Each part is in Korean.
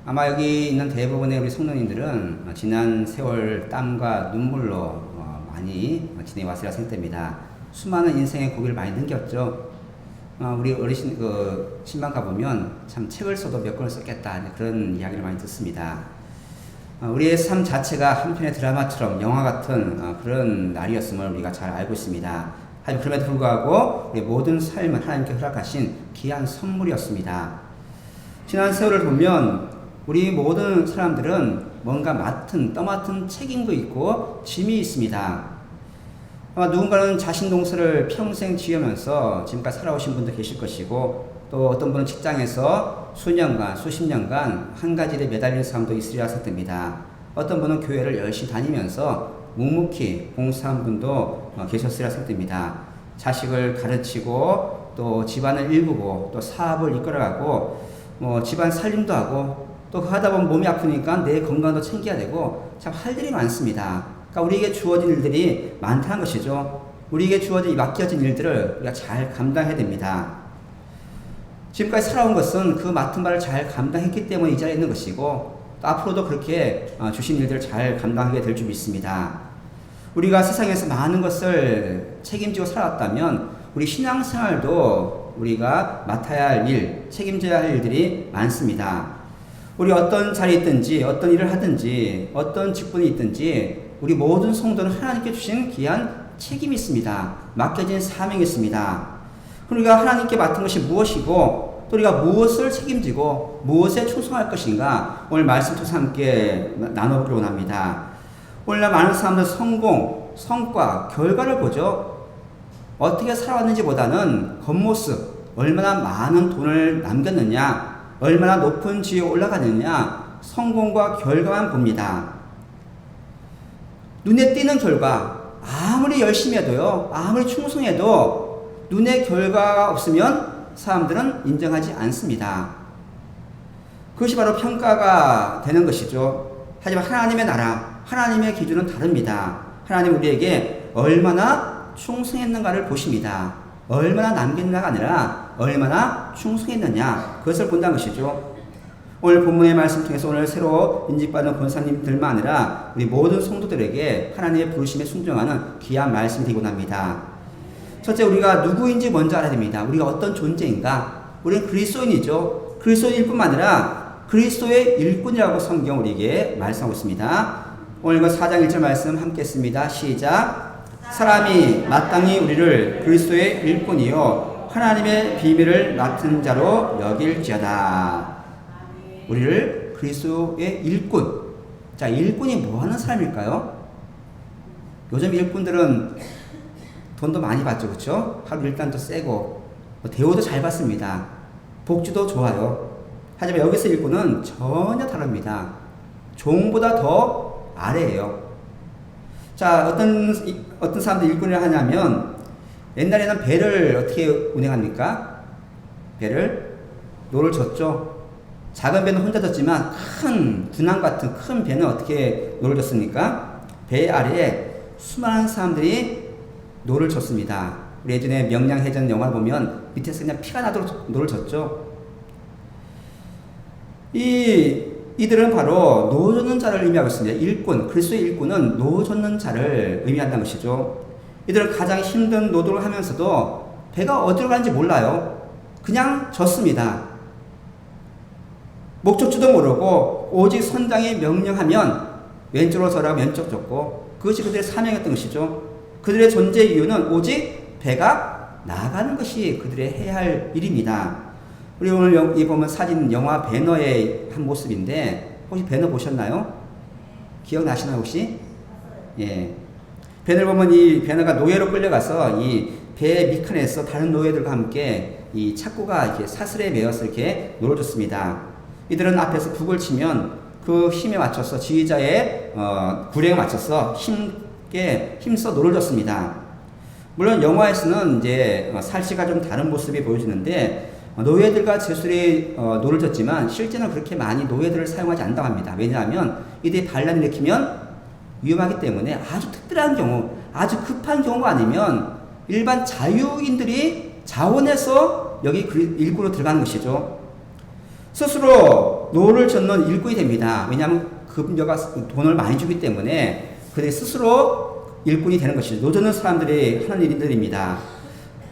아마 여기 있는 대부분의 우리 성도님들은 지난 세월 땀과 눈물로 많이 지내왔으리라 생각됩니다. 수많은 인생의 고비를 많이 넘겼죠. 우리 어르신 신방 가보면 참 책을 써도 몇 권을 썼겠다 그런 이야기를 많이 듣습니다. 우리의 삶 자체가 한편의 드라마처럼 영화 같은 그런 날이었음을 우리가 잘 알고 있습니다. 하지만 그럼에도 불구하고 우리 모든 삶은 하나님께 허락하신 귀한 선물이었습니다. 지난 세월을 보면 우리 모든 사람들은 뭔가 떠맡은 책임도 있고 짐이 있습니다. 아마 누군가는 자신 동서를 평생 지으면서 지금까지 살아오신 분도 계실 것이고, 또 어떤 분은 직장에서 수년간, 수십 년간 한 가지 일에 매달리는 사람도 있으리라 생각됩니다. 어떤 분은 교회를 열심히 다니면서 묵묵히 봉사한 분도 계셨으리라 생각됩니다. 자식을 가르치고 또 집안을 일구고 또 사업을 이끌어가고 집안 살림도 하고 또 하다 보면 몸이 아프니까 내 건강도 챙겨야 되고 참 할 일이 많습니다. 그러니까 우리에게 주어진 일들이 많다는 것이죠. 우리에게 맡겨진 일들을 우리가 잘 감당해야 됩니다. 지금까지 살아온 것은 그 맡은 바를 잘 감당했기 때문에 이 자리에 있는 것이고, 또 앞으로도 그렇게 주신 일들을 잘 감당하게 될 줄 믿습니다. 우리가 세상에서 많은 것을 책임지고 살아왔다면 우리 신앙생활도 우리가 맡아야 할 일, 책임져야 할 일들이 많습니다. 우리 어떤 자리에 있든지 어떤 일을 하든지 어떤 직분이 있든지 우리 모든 성도는 하나님께 주신 귀한 책임이 있습니다. 맡겨진 사명이 있습니다. 그럼 우리가 하나님께 맡은 것이 무엇이고 또 우리가 무엇을 책임지고 무엇에 충성할 것인가, 오늘 말씀 통해서 함께 나눠보기로 원합니다. 오늘날 많은 사람들은 성공, 성과, 결과를 보죠. 어떻게 살아왔는지보다는 겉모습, 얼마나 많은 돈을 남겼느냐, 얼마나 높은 지위에 올라가느냐, 성공과 결과만 봅니다. 눈에 띄는 결과, 아무리 열심히 해도요, 아무리 충성해도 눈에 결과가 없으면 사람들은 인정하지 않습니다. 그것이 바로 평가가 되는 것이죠. 하지만 하나님의 나라, 하나님의 기준은 다릅니다. 하나님 우리에게 얼마나 충성했는가를 보십니다. 얼마나 남겼느냐가 아니라 얼마나 충성했느냐, 그것을 본다는 것이죠. 오늘 본문의 말씀 통해서 오늘 새로 인직받는 권사님들만 아니라 우리 모든 성도들에게 하나님의 부르심에 순종하는 귀한 말씀이 되곤 합니다. 첫째, 우리가 누구인지 먼저 알아야 됩니다. 우리가 어떤 존재인가? 우리는 그리스도인이죠. 그리스도인일 뿐만 아니라 그리스도의 일꾼이라고 성경 우리에게 말씀하고 있습니다. 오늘 4장 1절 말씀 함께 했습니다. 시작. 사람이 마땅히 우리를 그리스도의 일꾼이요 하나님의 비밀을 맡은 자로 여길지어다. 우리를 그리스도의 일꾼. 자, 일꾼이 뭐 하는 사람일까요? 요즘 일꾼들은 돈도 많이 받죠, 그렇죠? 하루 일당도 세고 대우도 잘 받습니다. 복지도 좋아요. 하지만 여기서 일꾼은 전혀 다릅니다. 종보다 더 아래예요. 자, 어떤 사람들 일꾼을 하냐면, 옛날에는 배를 어떻게 운행합니까? 배를 노를 젓죠. 작은 배는 혼자 젓지만 큰 군함 같은 큰 배는 어떻게 노를 젓습니까? 배 아래에 수많은 사람들이 노를 젓습니다. 우리 예전에 명량해전 영화 보면 밑에서 그냥 피가 나도록 노를 젓죠. 이들은 바로 노 젓는 자를 의미하고 있습니다. 일꾼, 그리스도의 일꾼은 노 젓는 자를 의미한다는 것이죠. 이들은 가장 힘든 노동을 하면서도 배가 어디로 가는지 몰라요. 그냥 젓습니다. 목적지도 모르고 오직 선장이 명령하면 왼쪽으로 서라고 왼쪽 젓고, 그것이 그들의 사명이었던 것이죠. 그들의 존재 이유는 오직 배가 나가는 것이 그들의 해야 할 일입니다. 우리 오늘 이 보면 사진 영화 배너의 한 모습인데, 혹시 배너 보셨나요? 기억나시나요 혹시? 예. 배너를 보면 이 배너가 노예로 끌려가서 이 배 밑칸에서 다른 노예들과 함께 이 착고가 이렇게 사슬에 매어서 이렇게 노를 줬습니다. 이들은 앞에서 북을 치면 그 힘에 맞춰서 지휘자의 구령에 맞춰서 힘써 노를 줬습니다. 물론 영화에서는 이제 살씨가 좀 다른 모습이 보여지는데, 노예들과 제술이 노를 졌지만 실제는 그렇게 많이 노예들을 사용하지 않는다고 합니다. 왜냐하면 이들이 반란을 일으키면 위험하기 때문에 아주 특별한 경우, 아주 급한 경우가 아니면 일반 자유인들이 자원해서 여기 일꾼으로 들어가는 것이죠. 스스로 노를 젓는 일꾼이 됩니다. 왜냐하면 급녀가 돈을 많이 주기 때문에 그들이 스스로 일꾼이 되는 것이죠. 노 젓는 사람들이 하는 일들입니다.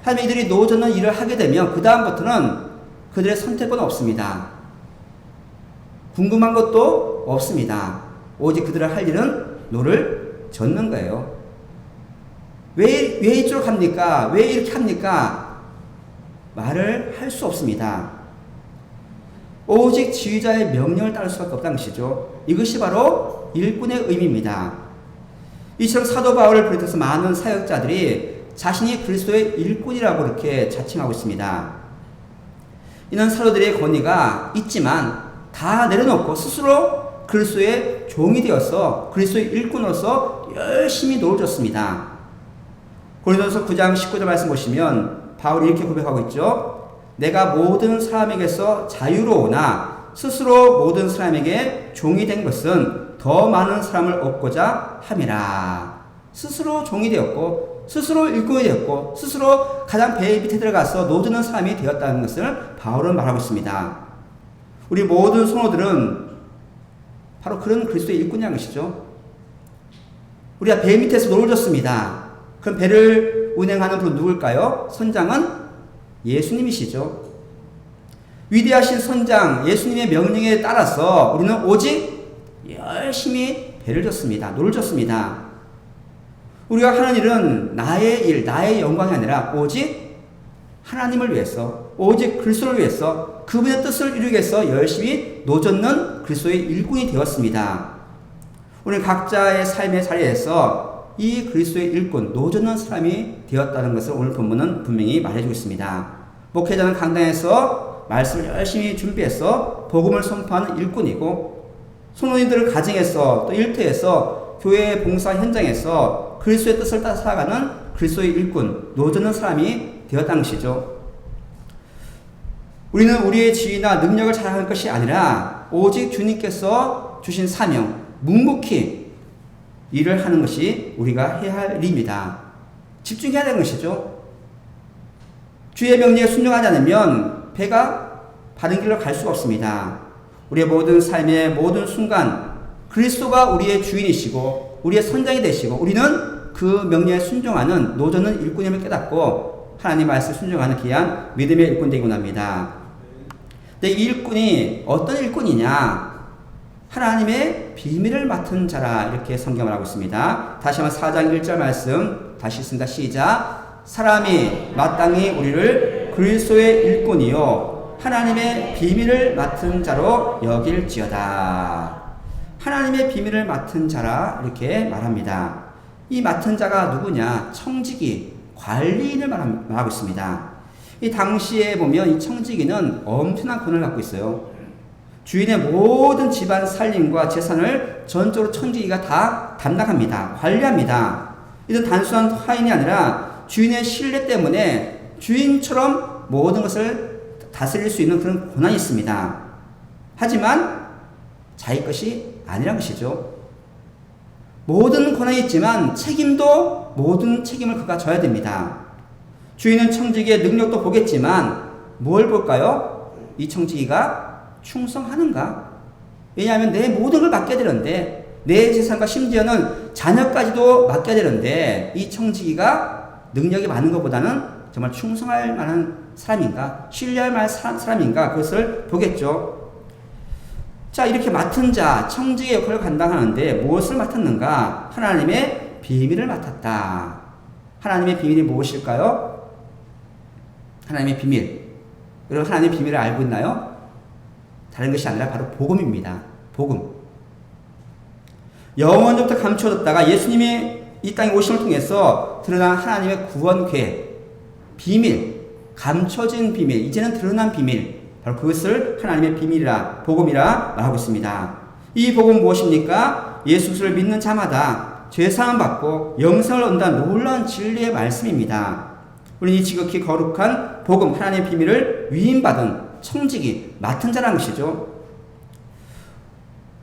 하지만 이들이 노 젓는 일을 하게 되면 그 다음부터는 그들의 선택은 없습니다. 궁금한 것도 없습니다. 오직 그들을 할 일은 노를 젓는 거예요. 왜 이쪽으로 갑니까? 왜 이렇게 합니까? 말을 할 수 없습니다. 오직 지휘자의 명령을 따를 수밖에 없다는 것이죠. 이것이 바로 일꾼의 의미입니다. 이처럼 사도 바울을 비롯해서 많은 사역자들이 자신이 그리스도의 일꾼이라고 이렇게 자칭하고 있습니다. 이는 사도들의 권위가 있지만 다 내려놓고 스스로 그리스도의 종이 되어서 그리스도의 일꾼으로서 열심히 노를 줬습니다. 고린도서 9장 19절 말씀 보시면 바울이 이렇게 고백하고 있죠. 내가 모든 사람에게서 자유로우나 스스로 모든 사람에게 종이 된 것은 더 많은 사람을 얻고자 함이라. 스스로 종이 되었고 스스로 일꾼이 되었고 스스로 가장 배 밑에 들어가서 노드는 사람이 되었다는 것을 바울은 말하고 있습니다. 우리 모든 성도들은 바로 그런 그리스도의 일꾼이라는 것이죠. 우리가 배 밑에서 노를 줬습니다. 그럼 배를 운행하는 분은 누굴까요? 선장은 예수님이시죠. 위대하신 선장 예수님의 명령에 따라서 우리는 오직 열심히 배를 줬습니다. 노를 줬습니다. 우리가 하는 일은 나의 일, 나의 영광이 아니라 오직 하나님을 위해서, 오직 그리스도를 위해서 그분의 뜻을 이루기 위해서 열심히 노젓는 그리스도의 일꾼이 되었습니다. 우리 각자의 삶의 자리에서 이 그리스도의 일꾼, 노젓는 사람이 되었다는 것을 오늘 본문은 분명히 말해주고 있습니다. 목회자는 강단에서 말씀을 열심히 준비해서 복음을 선포하는 일꾼이고, 성도님들을 가정에서 또 일터에서 교회 봉사 현장에서 그리스도의 뜻을 따라 살아가는 그리스도의 일꾼, 노젓는 사람이 되었다는 것이죠. 우리는 우리의 지위나 능력을 자랑할 것이 아니라 오직 주님께서 주신 사명, 묵묵히 일을 하는 것이 우리가 해야 할 일입니다. 집중해야 되는 것이죠. 주의 명령에 순종하지 않으면 배가 바른 길로 갈 수가 없습니다. 우리의 모든 삶의 모든 순간 그리스도가 우리의 주인이시고 우리의 선장이 되시고 우리는 그 명령에 순종하는 노젓는 일꾼임을 깨닫고 하나님 말씀에 순종하는 귀한 믿음의 일꾼 되기 원합니다. 근데 이 일꾼이 어떤 일꾼이냐? 하나님의 비밀을 맡은 자라, 이렇게 성경을 하고 있습니다. 다시 한번 4장 1절 말씀 다시 읽습니다. 시작. 사람이 마땅히 우리를 그리스도의 일꾼이요 하나님의 비밀을 맡은 자로 여길지어다. 하나님의 비밀을 맡은 자라, 이렇게 말합니다. 이 맡은 자가 누구냐? 청지기, 관리인을 말하고 있습니다. 이 당시에 보면 이 청지기는 엄청난 권한을 갖고 있어요. 주인의 모든 집안 살림과 재산을 전적으로 청지기가 다 담당합니다. 관리합니다. 이는 단순한 화인이 아니라 주인의 신뢰 때문에 주인처럼 모든 것을 다스릴 수 있는 그런 권한이 있습니다. 하지만 자기 것이 아니란 것이죠. 모든 권한이 있지만 책임도 모든 책임을 그가 져야 됩니다. 주인은 청지기의 능력도 보겠지만 뭘 볼까요? 이 청지기가 충성하는가? 왜냐하면 내 모든 걸 맡겨야 되는데, 내 재산과 심지어는 자녀까지도 맡겨야 되는데, 이 청지기가 능력이 많은 것보다는 정말 충성할 만한 사람인가? 신뢰할 만한 사람인가? 그것을 보겠죠. 자, 이렇게 맡은 자, 청지기의 역할을 감당하는데 무엇을 맡았는가? 하나님의 비밀을 맡았다. 하나님의 비밀이 무엇일까요? 하나님의 비밀. 여러분, 하나님의 비밀을 알고 있나요? 다른 것이 아니라 바로 복음입니다. 복음. 영원부터 감춰졌다가 예수님이 이 땅에 오심을 통해서 드러난 하나님의 구원 계획, 비밀, 감춰진 비밀, 이제는 드러난 비밀, 바로 그것을 하나님의 비밀이라, 복음이라 말하고 있습니다. 이 복음은 무엇입니까? 예수 그리스도를 믿는 자마다 죄사함 받고 영생을 얻는다는 놀라운 진리의 말씀입니다. 우리는 이 지극히 거룩한 복음, 하나님의 비밀을 위임받은 청지기, 맡은 자라는 것이죠.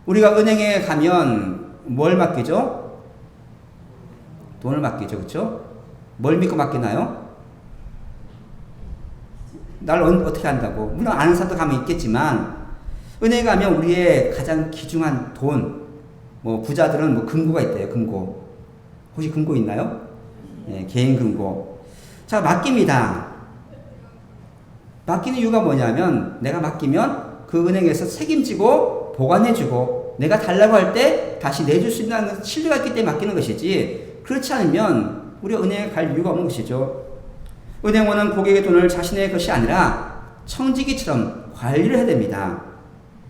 우리가 은행에 가면 뭘 맡기죠? 돈을 맡기죠. 그렇죠? 뭘 믿고 맡기나요? 날 어떻게 한다고? 물론 아는 사람도 가면 있겠지만 은혜가 하면 우리의 가장 귀중한 돈, 뭐 부자들은 뭐 금고가 있대요. 금고. 혹시 금고 있나요? 예, 개인 금고. 자, 맡깁니다. 맡기는 이유가 뭐냐면 내가 맡기면 그 은행에서 책임지고 보관해주고 내가 달라고 할 때 다시 내줄 수 있는 신뢰가 있기 때문에 맡기는 것이지, 그렇지 않으면 우리가 은행에 갈 이유가 없는 것이죠. 은행원은 고객의 돈을 자신의 것이 아니라 청지기처럼 관리를 해야 됩니다.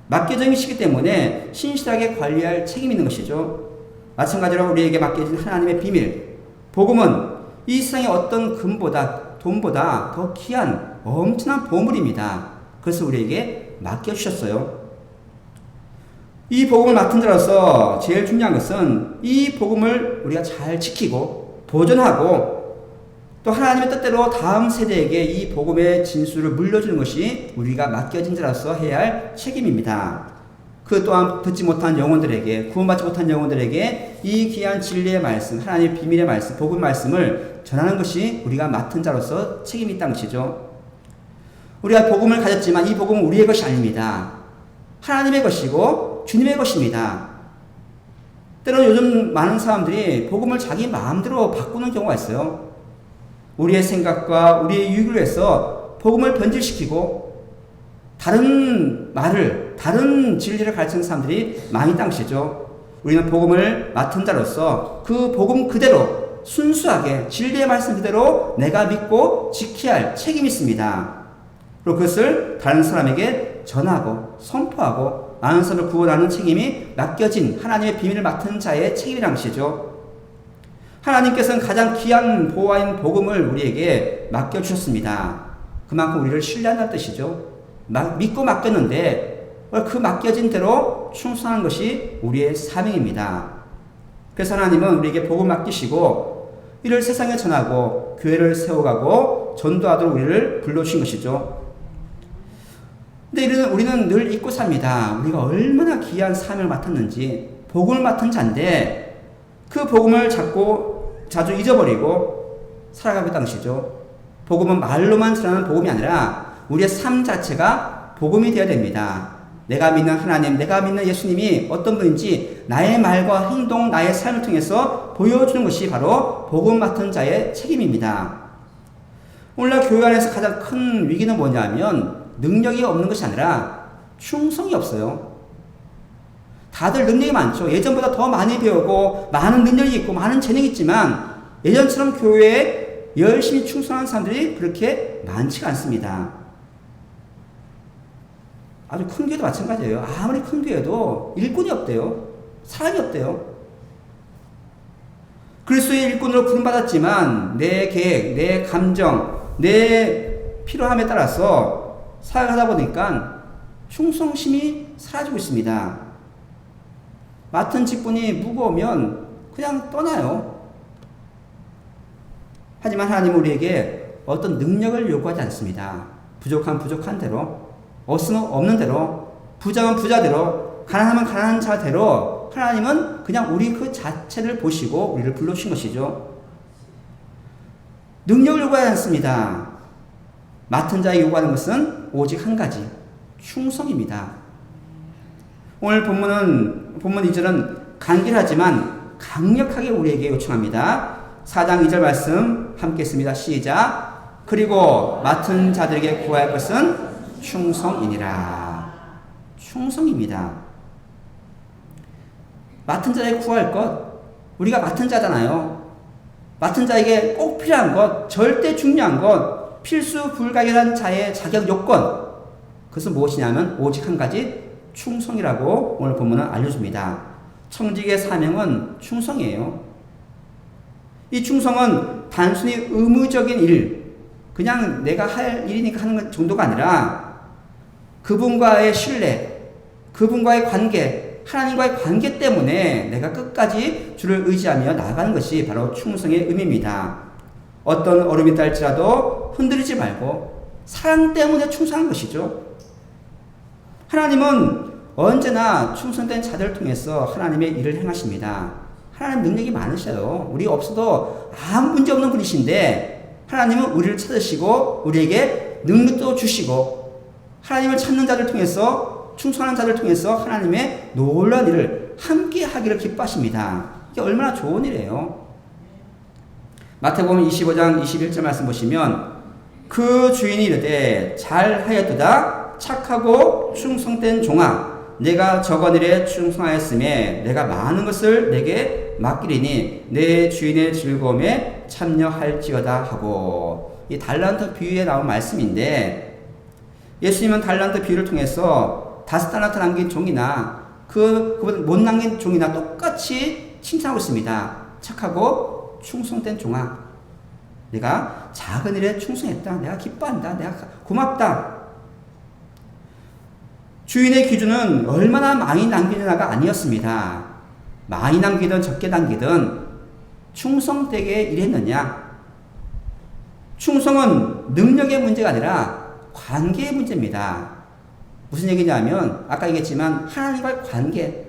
맡겨진 것이기 때문에 신실하게 관리할 책임이 있는 것이죠. 마찬가지로 우리에게 맡겨진 하나님의 비밀, 복음은 이 세상의 어떤 금보다 돈보다 더 귀한 엄청난 보물입니다. 그래서 우리에게 맡겨주셨어요. 이 복음을 맡은 자로서 제일 중요한 것은 이 복음을 우리가 잘 지키고 보존하고 또 하나님의 뜻대로 다음 세대에게 이 복음의 진수를 물려주는 것이 우리가 맡겨진 자로서 해야 할 책임입니다. 그 또한 듣지 못한 영혼들에게, 구원받지 못한 영혼들에게 이 귀한 진리의 말씀, 하나님의 비밀의 말씀, 복음 말씀을 전하는 것이 우리가 맡은 자로서 책임이 있다는 것이죠. 우리가 복음을 가졌지만 이 복음은 우리의 것이 아닙니다. 하나님의 것이고 주님의 것입니다. 때로는 요즘 많은 사람들이 복음을 자기 마음대로 바꾸는 경우가 있어요. 우리의 생각과 우리의 유익을 위해서 복음을 변질시키고 다른 말을, 다른 진리를 가르치는 사람들이 많이 있다는 것이죠. 우리는 복음을 맡은 자로서 그 복음 그대로 순수하게 진리의 말씀 그대로 내가 믿고 지켜야 할 책임이 있습니다. 그리고 그것을 다른 사람에게 전하고 선포하고 많은 사람을 구원하는 책임이 맡겨진 하나님의 비밀을 맡은 자의 책임이라는 것이죠. 하나님께서는 가장 귀한 보화인 복음을 우리에게 맡겨주셨습니다. 그만큼 우리를 신뢰한다는 뜻이죠. 믿고 맡겼는데 그 맡겨진 대로 충성하는 것이 우리의 사명입니다. 그래서 하나님은 우리에게 복음 맡기시고 이를 세상에 전하고 교회를 세워가고 전도하도록 우리를 불러주신 것이죠. 근데 우리는 늘 잊고 삽니다. 우리가 얼마나 귀한 사명을 맡았는지, 복음을 맡은 자인데 그 복음을 자주 잊어버리고 살아가고 있다는 것이죠. 복음은 말로만 전하는 복음이 아니라 우리의 삶 자체가 복음이 되어야 됩니다. 내가 믿는 하나님, 내가 믿는 예수님이 어떤 분인지 나의 말과 행동, 나의 삶을 통해서 보여주는 것이 바로 복음 맡은 자의 책임입니다. 오늘날 교회 안에서 가장 큰 위기는 뭐냐면 능력이 없는 것이 아니라 충성이 없어요. 다들 능력이 많죠. 예전보다 더 많이 배우고 많은 능력이 있고 많은 재능이 있지만 예전처럼 교회에 열심히 충성하는 사람들이 그렇게 많지가 않습니다. 아주 큰 교회도 마찬가지예요. 아무리 큰 교회도 일꾼이 없대요. 사람이 없대요. 그리스도의 일꾼으로 부름받았지만 내 계획, 내 감정, 내 필요함에 따라서 살아가다 보니까 충성심이 사라지고 있습니다. 맡은 직분이 무거우면 그냥 떠나요. 하지만 하나님은 우리에게 어떤 능력을 요구하지 않습니다. 부족한 대로, 없으면 없는 대로, 부자면 부자대로, 가난하면 가난한 자대로 하나님은 그냥 우리 그 자체를 보시고 우리를 불러주신 것이죠. 능력을 요구하지 않습니다. 맡은 자에게 요구하는 것은 오직 한 가지, 충성입니다. 오늘 본문 2절은 간결하지만 강력하게 우리에게 요청합니다. 4장 2절 말씀 함께 했습니다. 시작. 그리고 맡은 자들에게 구할 것은 충성이니라. 충성입니다. 맡은 자에게 구할 것, 우리가 맡은 자잖아요. 맡은 자에게 꼭 필요한 것, 절대 중요한 것, 필수 불가결한 자의 자격 요건, 그것은 무엇이냐면 오직 한 가지, 충성이라고 오늘 본문은 알려줍니다. 청직의 사명은 충성이에요. 이 충성은 단순히 의무적인 일, 그냥 내가 할 일이니까 하는 것 정도가 아니라 그분과의 신뢰, 그분과의 관계, 하나님과의 관계 때문에 내가 끝까지 주를 의지하며 나아가는 것이 바로 충성의 의미입니다. 어떤 어려움이 있달지라도 흔들리지 말고 사랑 때문에 충성한 것이죠. 하나님은 언제나 충성된 자들을 통해서 하나님의 일을 행하십니다. 하나님 능력이 많으셔요. 우리 없어도 아무 문제 없는 분이신데 하나님은 우리를 찾으시고 우리에게 능력도 주시고 하나님을 찾는 자들 통해서 충성하는 자들 통해서 하나님의 놀라운 일을 함께 하기를 기뻐하십니다. 이게 얼마나 좋은 일이에요. 마태복음 25장 21절 말씀 보시면 그 주인이 이르되 잘하였도다 착하고 충성된 종아 내가 적은 일에 충성하였음에 내가 많은 것을 내게 맡기리니 내 주인의 즐거움에 참여할지어다 하고, 이 달란트 비유에 나온 말씀인데, 예수님은 달란트 비유를 통해서 5달란트 남긴 종이나 그보다 못 남긴 종이나 똑같이 칭찬하고 있습니다. 착하고 충성된 종아, 내가 작은 일에 충성했다. 내가 기뻐한다. 내가 고맙다. 주인의 기준은 얼마나 많이 남기느냐가 아니었습니다. 많이 남기든 적게 남기든 충성되게 일했느냐. 충성은 능력의 문제가 아니라 관계의 문제입니다. 무슨 얘기냐면 아까 얘기했지만 하나님과의 관계,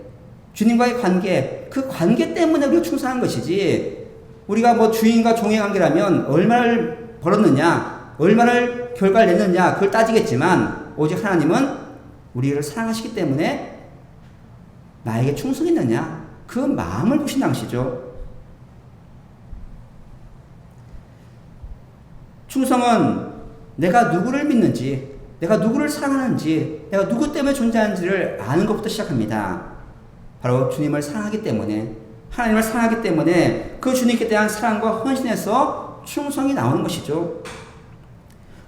주님과의 관계, 그 관계 때문에 우리가 충성한 것이지, 우리가 뭐 주인과 종의 관계라면 얼마를 벌었느냐, 얼마를 결과를 냈느냐 그걸 따지겠지만, 오직 하나님은 우리를 사랑하시기 때문에 나에게 충성했느냐 그 마음을 보신다는 것이죠. 충성은 내가 누구를 믿는지, 내가 누구를 사랑하는지, 내가 누구 때문에 존재하는지를 아는 것부터 시작합니다. 바로 주님을 사랑하기 때문에, 하나님을 사랑하기 때문에 그 주님께 대한 사랑과 헌신에서 충성이 나오는 것이죠.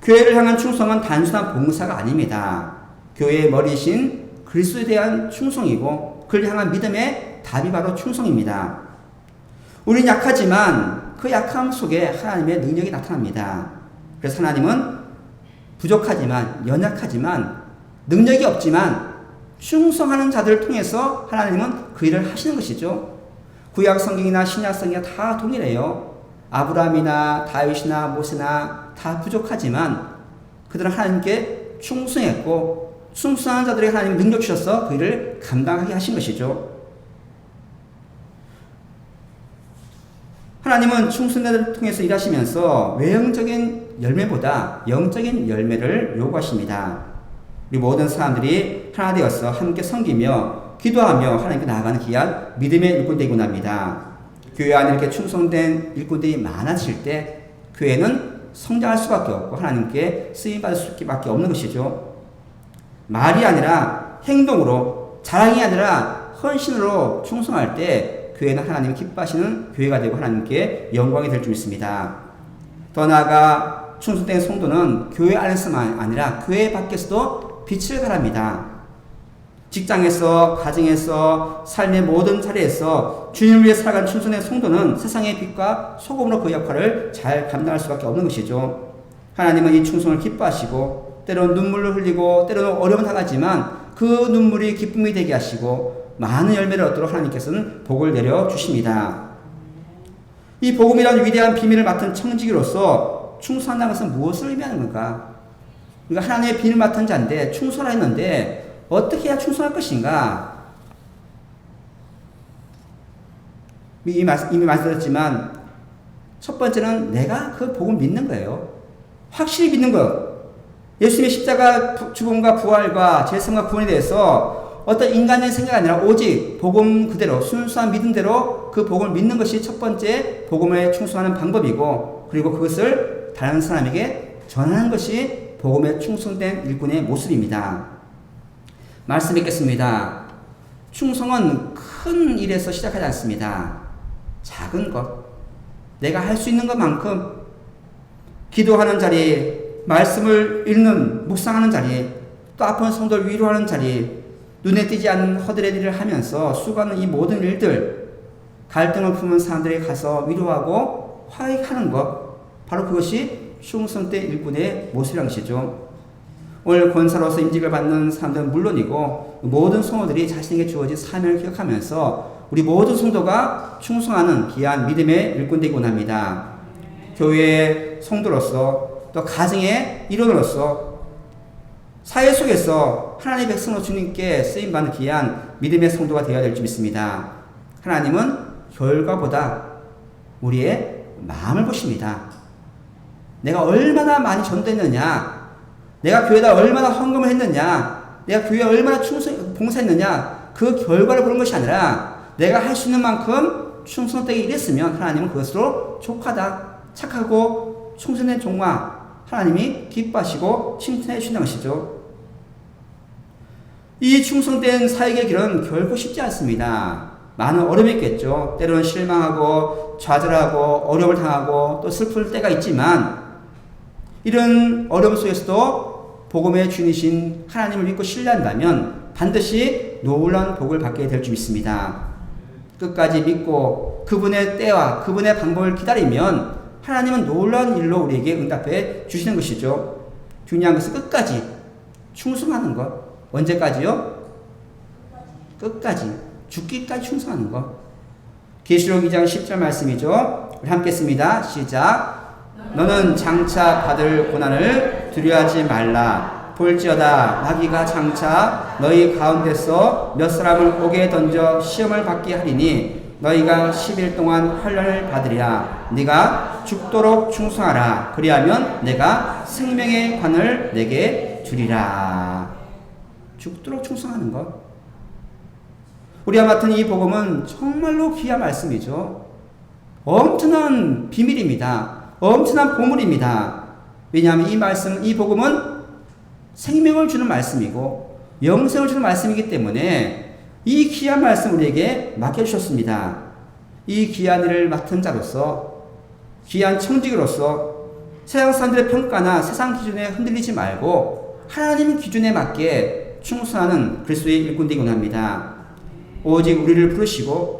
교회를 향한 충성은 단순한 봉사가 아닙니다. 교회의 머리이신 그리스도에 대한 충성이고 그를 향한 믿음의 답이 바로 충성입니다. 우린 약하지만 그 약함 속에 하나님의 능력이 나타납니다. 그래서 하나님은 부족하지만, 연약하지만, 능력이 없지만 충성하는 자들을 통해서 하나님은 그 일을 하시는 것이죠. 구약 성경이나 신약 성경이 다 동일해요. 아브라함이나 다윗이나 모세나 다 부족하지만 그들은 하나님께 충성했고, 충성한 자들에게 하나님이 능력 주셔서 그 일을 감당하게 하신 것이죠. 하나님은 충성자들을 통해서 일하시면서 외형적인 열매보다 영적인 열매를 요구하십니다. 우리 모든 사람들이 하나 되어서 함께 섬기며 기도하며 하나님께 나아가는 귀한 믿음의 일꾼되기 원합니다. 교회 안에 이렇게 충성된 일꾼들이 많아질 때 교회는 성장할 수밖에 없고 하나님께 쓰임받을 수밖에 없는 것이죠. 말이 아니라 행동으로, 자랑이 아니라 헌신으로 충성할 때 교회는 하나님이 기뻐하시는 교회가 되고 하나님께 영광이 될 줄 믿습니다. 더 나아가 충성된 성도는 교회 안에서만 아니라 교회 밖에서도 빛을 발합니다. 직장에서, 가정에서, 삶의 모든 자리에서 주님을 위해 살아간 충성된 성도는 세상의 빛과 소금으로 그 역할을 잘 감당할 수밖에 없는 것이죠. 하나님은 이 충성을 기뻐하시고 때로는 눈물을 흘리고 때로는 어려움을 당하지만 그 눈물이 기쁨이 되게 하시고 많은 열매를 얻도록 하나님께서는 복을 내려주십니다. 이 복음이라는 위대한 비밀을 맡은 청지기로서 충성한다는 것은 무엇을 의미하는 건가? 우리가 하나님의 비밀을 맡은 자인데 충성을 했는데 어떻게 해야 충성할 것인가? 이미 말씀드렸지만 첫 번째는 내가 그 복음을 믿는 거예요. 확실히 믿는 것. 예수님의 십자가 죽음과 부활과 재림과 구원에 대해서 어떤 인간의 생각이 아니라 오직 복음 그대로 순수한 믿음대로 그 복음을 믿는 것이 첫 번째 복음에 충성하는 방법이고, 그리고 그것을 다른 사람에게 전하는 것이 복음에 충성된 일꾼의 모습입니다. 말씀 읽겠습니다. 충성은 큰 일에서 시작하지 않습니다. 작은 것, 내가 할 수 있는 것만큼 기도하는 자리, 말씀을 읽는, 묵상하는 자리, 또 아픈 성도를 위로하는 자리, 눈에 띄지 않는 허들의 일을 하면서 수고하는 이 모든 일들, 갈등을 품은 사람들에게 가서 위로하고 화해하는 것, 바로 그것이 충성된 일꾼의 모습이란 것이죠. 오늘 권사로서 임직을 받는 사람들은 물론이고 모든 성도들이 자신에게 주어진 사명을 기억하면서 우리 모든 성도가 충성하는 귀한 믿음의 일꾼 되기 원합니다. 교회의 성도로서, 또 가정의 일원으로서, 사회 속에서 하나님의 백성으로 주님께 쓰임받는 귀한 믿음의 성도가 되어야 될 줄 믿습니다. 하나님은 결과보다 우리의 마음을 보십니다. 내가 얼마나 많이 전도했느냐, 내가 교회에다 얼마나 헌금을 했느냐, 내가 교회에 얼마나 봉사했느냐, 그 결과를 보는 것이 아니라 내가 할 수 있는 만큼 충성되게 일했으면 하나님은 그것으로 족하다, 착하고 충성된 종과 하나님이 기뻐하시고 칭찬해 주신다는 것이죠. 이 충성된 사역의 길은 결코 쉽지 않습니다. 많은 어려움이 있겠죠. 때로는 실망하고 좌절하고 어려움을 당하고 또 슬플 때가 있지만 이런 어려움 속에서도 복음의 주인이신 하나님을 믿고 신뢰한다면 반드시 놀라운 복을 받게 될 줄 믿습니다. 끝까지 믿고 그분의 때와 그분의 방법을 기다리면 하나님은 놀라운 일로 우리에게 응답해 주시는 것이죠. 중요한 것은 끝까지 충성하는 것. 언제까지요? 끝까지. 죽기까지 충성하는 것. 계시록 2장 10절 말씀이죠. 우리 함께 씁니다. 시작. 너는 장차 받을 고난을 두려워하지 말라. 볼지어다 마귀가 장차 너희 가운데서 몇 사람을 옥에 던져 시험을 받게 하리니 너희가 10일 동안 환난을 받으리라. 네가 죽도록 충성하라. 그리하면 내가 생명의 관을 내게 주리라. 죽도록 충성하는 것. 우리가 맡은 이 복음은 정말로 귀한 말씀이죠. 엄청난 비밀입니다. 엄청난 보물입니다. 왜냐하면 이 말씀, 이 복음은 생명을 주는 말씀이고 영생을 주는 말씀이기 때문에 이 귀한 말씀 우리에게 맡겨주셨습니다. 이 귀한 일을 맡은 자로서, 귀한 청직으로서 세상 사람들의 평가나 세상 기준에 흔들리지 말고 하나님 기준에 맞게 충성하는 그리스도의 일꾼 되기 원합니다. 오직 우리를 부르시고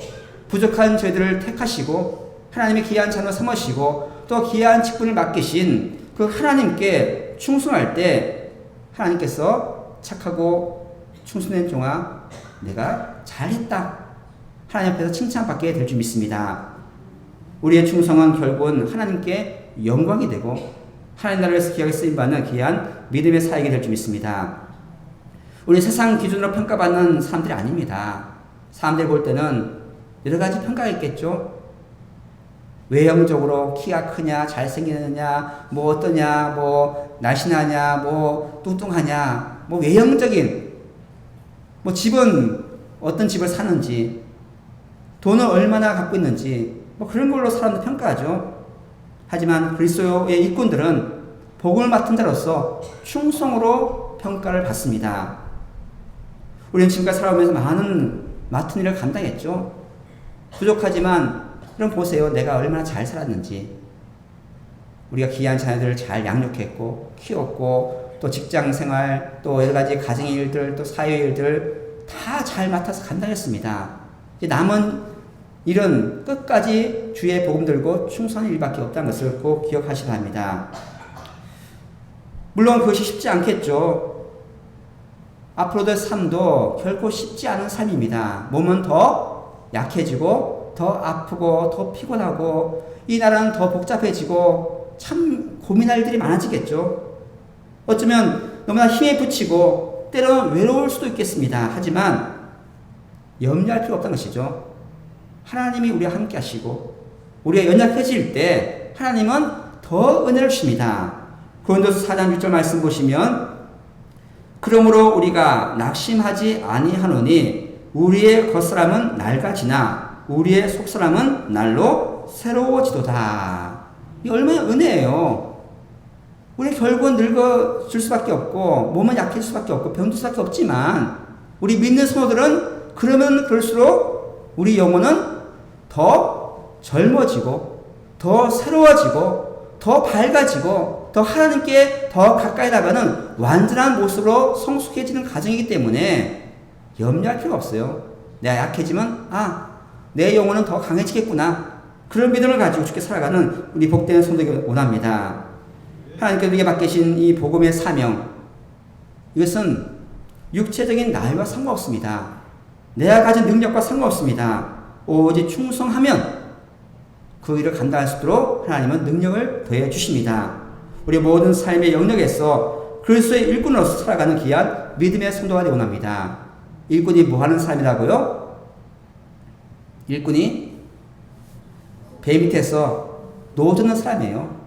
부족한 저희들을 택하시고 하나님의 귀한 자녀 삼으시고 또 귀한 직분을 맡기신 그 하나님께 충성할 때 하나님께서 착하고 충성된 종아 내가 잘했다. 하나님 앞에서 칭찬받게 될 줄 믿습니다. 우리의 충성은 결국은 하나님께 영광이 되고 하나님 나라에서 귀하게 쓰임받는 귀한 믿음의 사역이 될 줄 믿습니다. 우리 세상 기준으로 평가받는 사람들이 아닙니다. 사람들이 볼 때는 여러 가지 평가가 있겠죠. 외형적으로 키가 크냐, 잘생기느냐, 뭐 어떠냐, 뭐 날씬하냐, 뭐 뚱뚱하냐, 뭐 외형적인, 뭐 집은 어떤 집을 사는지, 돈을 얼마나 갖고 있는지, 뭐 그런 걸로 사람들 평가하죠. 하지만 그리스도의 일꾼들은 복음을 맡은 자로서 충성으로 평가를 받습니다. 우리는 지금까지 살아오면서 많은 맡은 일을 감당했죠. 부족하지만 그럼 보세요. 내가 얼마나 잘 살았는지. 우리가 귀한 자녀들을 잘 양육했고 키웠고 또 직장생활 또 여러 가지 가정의 일들 또 사회 일들 다 잘 맡아서 감당했습니다. 이제 남은 일은 끝까지 주의 복음 들고 충성의 일밖에 없다는 것을 꼭 기억하셔야 합니다. 물론 그것이 쉽지 않겠죠. 앞으로의 삶도 결코 쉽지 않은 삶입니다. 몸은 더 약해지고 더 아프고 더 피곤하고 이 나라는 더 복잡해지고 참 고민할 일들이 많아지겠죠. 어쩌면 너무나 힘에 부치고 때로는 외로울 수도 있겠습니다. 하지만 염려할 필요 없다는 것이죠. 하나님이 우리와 함께 하시고 우리가 연약해질 때 하나님은 더 은혜를 주십니다. 고린도서 4장 6절 말씀 보시면 그러므로 우리가 낙심하지 아니하노니 우리의 겉사람은 낡아지나 우리의 속사람은 날로 새로워지도다. 이 얼마나 은혜예요. 우리 결국은 늙어질 수밖에 없고 몸은 약해질 수밖에 없고 병들 수밖에 없지만 우리 믿는 성도들은 그러면 그럴수록 우리 영혼은 더 젊어지고 더 새로워지고 더 밝아지고 더 하나님께 더 가까이 나가는 완전한 모습으로 성숙해지는 과정이기 때문에 염려할 필요가 없어요. 내가 약해지면 내 영혼은 더 강해지겠구나. 그런 믿음을 가지고 주께 살아가는 우리 복되는 성도에게 원합니다. 하나님께서 우리에게 맡기신 이 복음의 사명, 이것은 육체적인 나이와 상관없습니다. 내가 가진 능력과 상관없습니다. 오직 충성하면 그 일을 감당할 수 있도록 하나님은 능력을 더해 주십니다. 우리 모든 삶의 영역에서 그리스도의 일꾼으로서 살아가는 귀한 믿음의 성도가 되기 원합니다. 일꾼이 뭐 하는 삶이라고요? 일꾼이 배 밑에서 노젓는 사람이에요.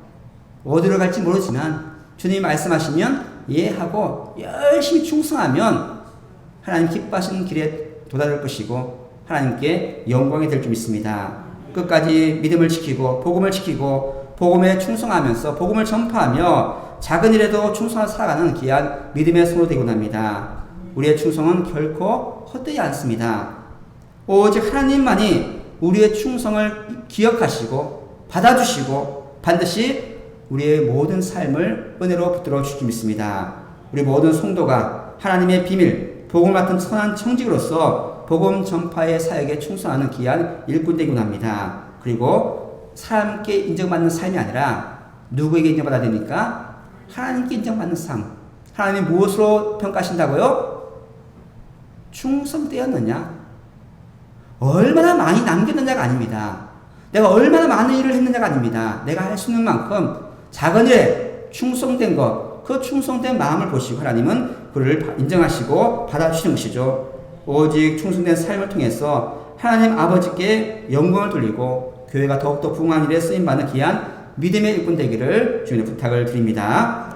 어디로 갈지 모르지만 주님이 말씀하시면 이해하고 열심히 충성하면 하나님 기뻐하시는 길에 도달할 것이고 하나님께 영광이 될 줄 믿습니다. 끝까지 믿음을 지키고 복음을 지키고 복음에 충성하면서 복음을 전파하며 작은 일에도 충성하여 살아가는 귀한 믿음의 손으로 되곤 합니다. 우리의 충성은 결코 헛되지 않습니다. 오직 하나님만이 우리의 충성을 기억하시고 받아주시고 반드시 우리의 모든 삶을 은혜로 붙들어 주실 믿습니다. 우리 모든 성도가 하나님의 비밀, 복음을 맡은 선한 청직으로서 복음 전파의 사역에 충성하는 귀한 일꾼 되곤 합니다. 그리고 사람께 인정받는 삶이 아니라 누구에게 인정받아야 됩니까? 하나님께 인정받는 삶. 하나님이 무엇으로 평가하신다고요? 충성되었느냐? 얼마나 많이 남겼느냐가 아닙니다. 내가 얼마나 많은 일을 했느냐가 아닙니다. 내가 할 수 있는 만큼 작은 일에 충성된 것, 그 충성된 마음을 보시고 하나님은 그를 인정하시고 받아주시는 것이죠. 오직 충성된 삶을 통해서 하나님 아버지께 영광을 돌리고 교회가 더욱더 부흥한 일에 쓰임받는 귀한 믿음의 일꾼 되기를 주님의 부탁을 드립니다.